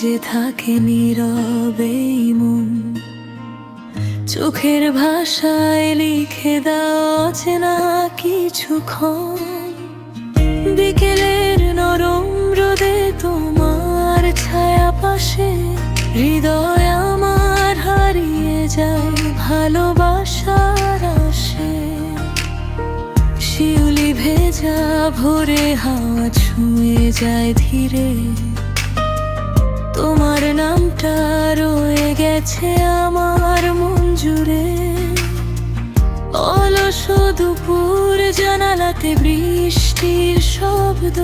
ভিজে থাকে নীরবেই মন, চোখের ভাষায় লিখে দাও অচেনা কিছুক্ষণ। বিকেলের নরম রোদে তোমার ছায়া পাশে, হৃদয় আমার হারিয়ে যায় ভালোবাসার আসে। শিউলি ভেজা ভোরে হাওয়া ছুঁয়ে যায় ধীরে, তোমার নামটা রয়ে গেছে আমার মন জুড়ে। অলস দুপুর জানালাতে বৃষ্টির শব্দ,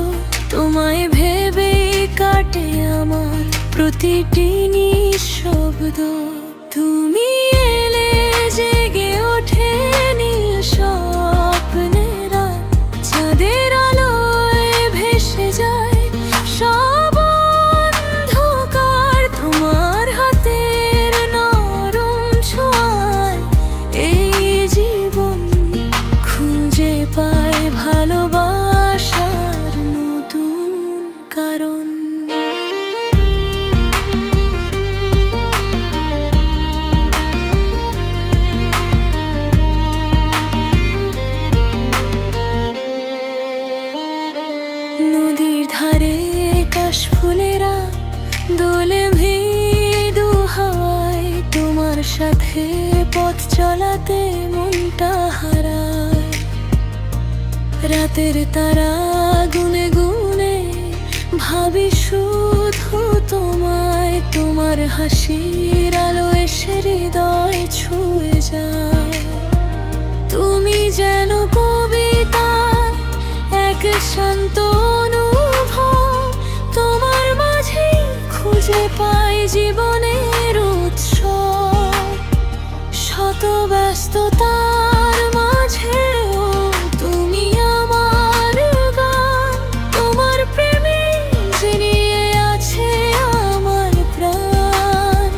তোমায় ভেবে কাটে আমার প্রতিটি নিঃশব্দ। তুমি এলে জেগে ওঠে নীল স্বপ্নেরা, চাঁদের আলোয় ভেসে যায় সব অন্ধকার। তোমার হাতের নরম ছোঁয়ায় এই জীবন খুঁজে পায় ভালোবাসার নতুন কারণ। নদীর ধারে কাশফুলেরা দোলে মৃদু হাওয়ায়, তোমার সাথে পথ চলাতে মনটা হারায়। রাতের তারা গুনে গুনে ভাবি শুধু তোমায়, তোমার হাসির আলো এসে হৃদয় ছুঁয়ে যায়। তুমি যেন কবিতা, এক শান্ত অনুভব, তোমার মাঝে খুঁজে পাই জীবনের উৎসব। শত ব্যস্ততার মাঝেও তুমি আমার গান, তোমার প্রেমে জড়িয়ে আছে আমার প্রাণ।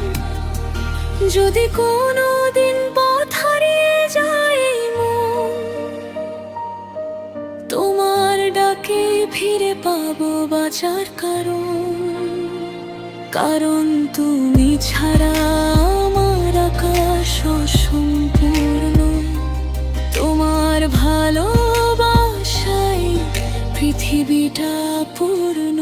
যদি কোনো দিন পথ হারিয়ে যায় মন, তোমার ডাকে ফিরে পাবো বাঁচার কারণ। কারণ তুমি ছাড়া আমার আকাশ অসম্পূর্ণ, তোমার ভালোবাসায় পৃথিবীটা পূর্ণ।